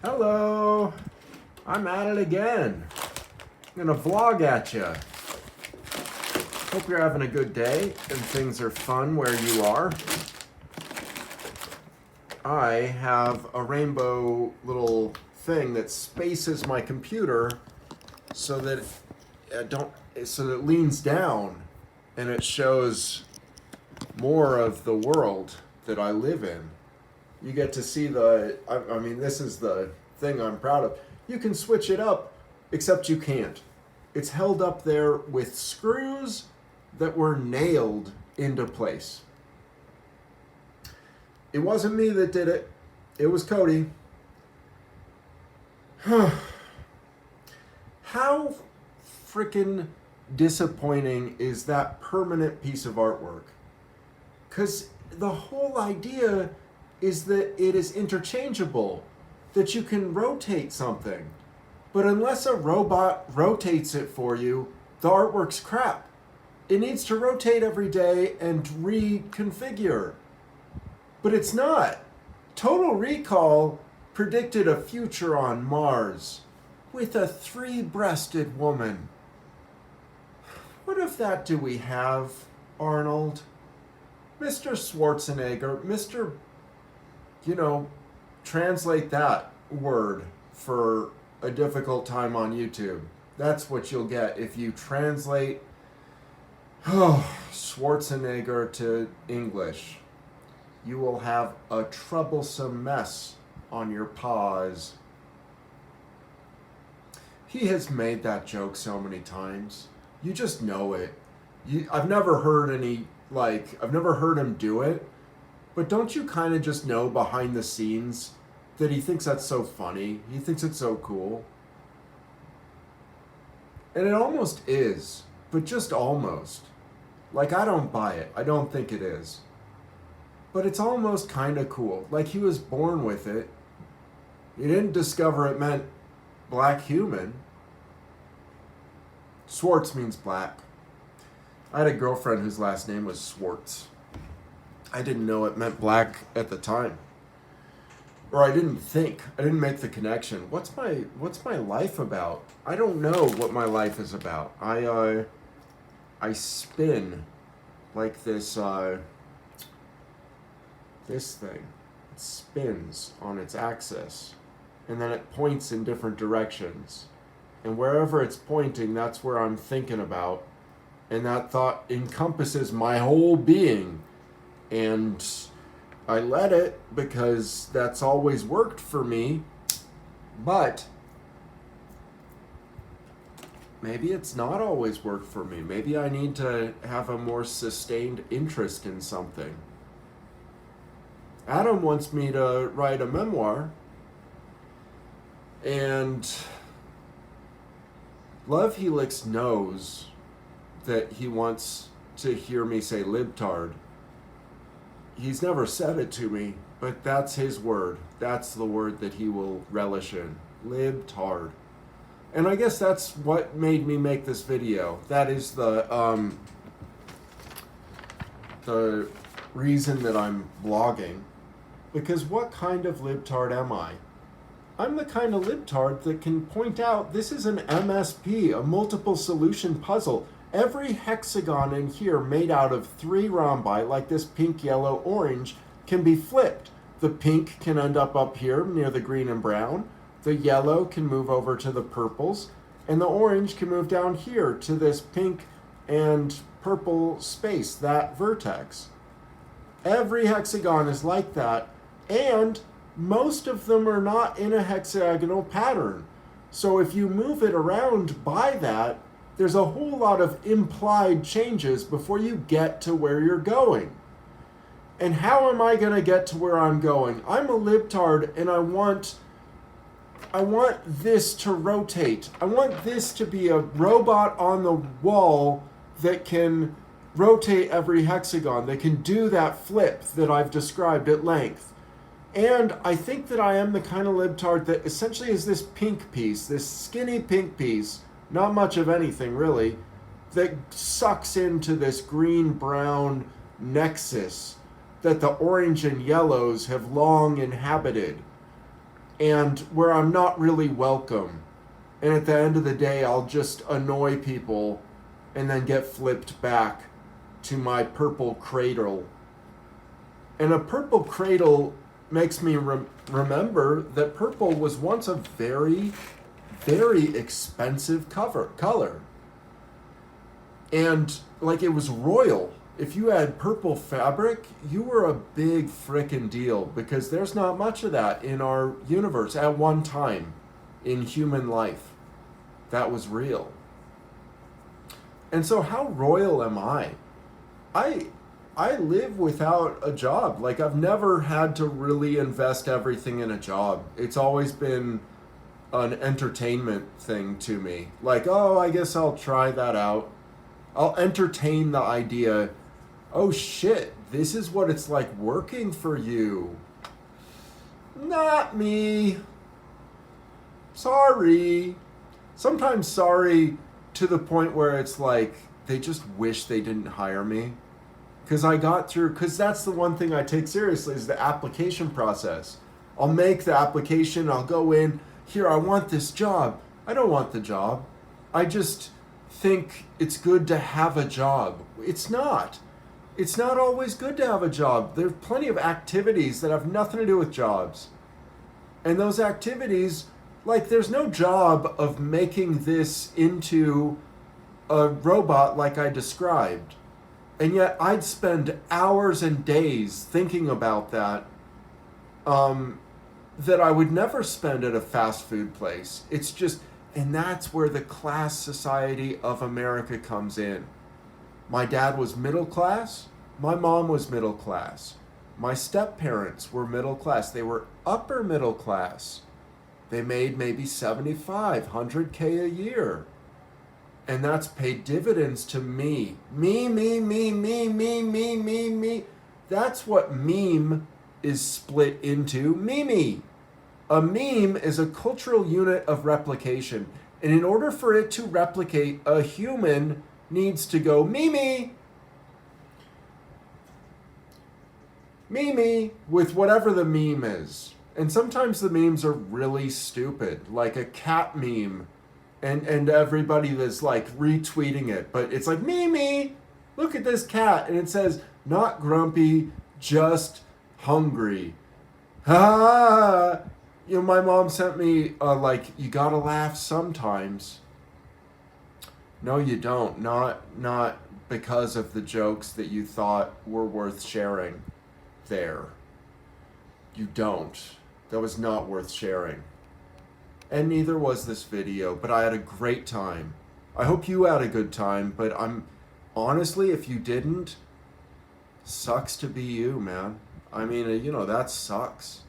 Hello, I'm at it again. I'm gonna vlog at you. Hope you're having a good day and things are fun where you are. I have a rainbow little thing that spaces my computer so that it leans down and it shows more of the world that I live in. You get to see this is the thing I'm proud of. You can switch it up, except you can't. It's held up there with screws that were nailed into place. It wasn't me that did it. It was Cody. How freaking disappointing is that permanent piece of artwork? Because the whole idea is that it is interchangeable, that you can rotate something. But unless a robot rotates it for you, the artwork's crap. It needs to rotate every day and reconfigure. But it's not. Total Recall predicted a future on Mars with a 3-breasted woman. What of that do we have, Arnold? Mr. Schwarzenegger, translate that word for a difficult time on YouTube. That's what you'll get if you translate Schwarzenegger to English. You will have a troublesome mess on your paws. He has made that joke so many times. You just know it. I've never heard him do it. But don't you kind of just know behind the scenes that he thinks that's so funny? He thinks it's so cool. And it almost is, but just almost. Like, I don't buy it. I don't think it is. But it's almost kind of cool. Like, he was born with it. He didn't discover it meant black human. Schwartz means black. I had a girlfriend whose last name was Swartz. I didn't know it meant black at the time. Or I didn't make the connection. What's my life about? I don't know what my life is about. I spin like this thing. It spins on its axis and then it points in different directions. And wherever it's pointing, that's where I'm thinking about. And that thought encompasses my whole being. And I let it because that's always worked for me. But maybe it's not always worked for me. Maybe I need to have a more sustained interest in something. Adam wants me to write a memoir. And Love Helix knows that he wants to hear me say libtard. He's never said it to me, but that's his word. That's the word that he will relish in. Libtard. And I guess that's what made me make this video. That is the reason that I'm vlogging. Because what kind of libtard am I? I'm the kind of libtard that can point out this is an MSP, a multiple solution puzzle. Every hexagon in here made out of 3 rhombi, like this pink, yellow, orange, can be flipped. The pink can end up here near the green and brown. The yellow can move over to the purples. And the orange can move down here to this pink and purple space, that vertex. Every hexagon is like that. And most of them are not in a hexagonal pattern. So if you move it around by that, there's a whole lot of implied changes before you get to where you're going. And how am I going to get to where I'm going? I'm a libtard and I want this to rotate. I want this to be a robot on the wall that can rotate every hexagon. That can do that flip that I've described at length. And I think that I am the kind of libtard that essentially is this pink piece, this skinny pink piece, not much of anything really, that sucks into this green-brown nexus that the orange and yellows have long inhabited. and where I'm not really welcome. And at the end of the day, I'll just annoy people and then get flipped back to my purple cradle. And a purple cradle makes me remember that purple was once a very, very expensive color. And like it was royal. If you had purple fabric, you were a big frickin' deal because there's not much of that in our universe at one time in human life. That was real. And so how royal am I? I live without a job. Like I've never had to really invest everything in a job. It's always been an entertainment thing to me. Like, oh, I guess I'll try that out. I'll entertain the idea, oh shit, this is what it's like working for you. Not me. Sorry. Sometimes sorry to the point where it's like they just wish they didn't hire me. Because that's the one thing I take seriously is the application process. I'll make the application, I'll go in, here, I want this job. I don't want the job. I just think it's good to have a job. It's not. It's not always good to have a job. There's plenty of activities that have nothing to do with jobs. And those activities, like there's no job of making this into a robot like I described. And yet I'd spend hours and days thinking about that that I would never spend at a fast food place. It's just, and that's where the class society of America comes in. My dad was middle class. My mom was middle class. My step-parents were middle class. They were upper middle class. They made maybe 75, 100K a year. And that's paid dividends to me. Me. That's what meme is split into. Meme. A meme is a cultural unit of replication. And in order for it to replicate, a human needs to go meme. Meme with whatever the meme is. And sometimes the memes are really stupid, like a cat meme. And everybody that's like retweeting it, but it's like, Mimi, look at this cat. And it says, not grumpy, just hungry. Ah, you know, my mom sent me like, you gotta laugh sometimes. No, you don't. Not because of the jokes that you thought were worth sharing there. You don't. That was not worth sharing. And neither was this video, but I had a great time. I hope you had a good time, but I'm honestly, if you didn't, sucks to be you, man. I mean, you know, that sucks.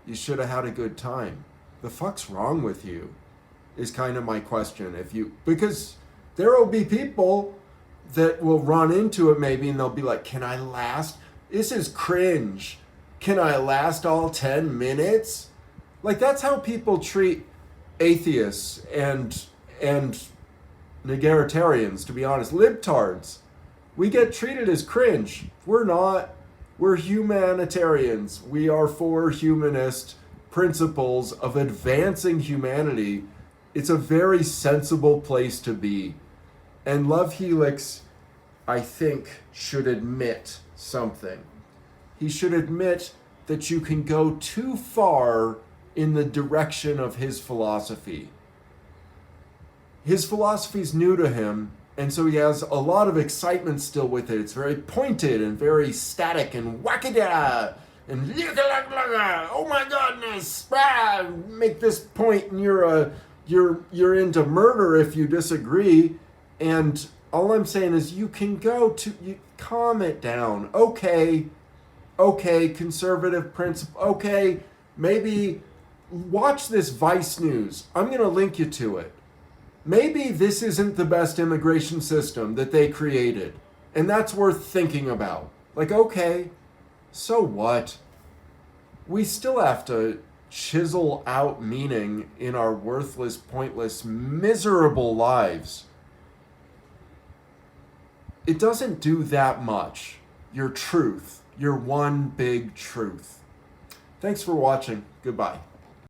You should have had a good time. The fuck's wrong with you? Is kind of my question. Because there will be people that will run into it maybe and they'll be like, can I last? This is cringe. Can I last all 10 minutes? Like that's how people treat atheists and negaritarians, to be honest, libtards. We get treated as cringe. We're not. We're humanitarians. We are for humanist principles of advancing humanity. It's a very sensible place to be. And Love Helix, I think, should admit something. He should admit that you can go too far in the direction of his philosophy. His philosophy is new to him, and so he has a lot of excitement still with it. It's very pointed and very static and wackada and oh my godness, make this point and you're into murder if you disagree. And all I'm saying is you calm it down. Okay, conservative principle. Okay, maybe watch this Vice News. I'm going to link you to it. Maybe this isn't the best immigration system that they created. And that's worth thinking about. Like, okay, so what? We still have to chisel out meaning in our worthless, pointless, miserable lives. It doesn't do that much. Your truth. Your one big truth. Thanks for watching. Goodbye.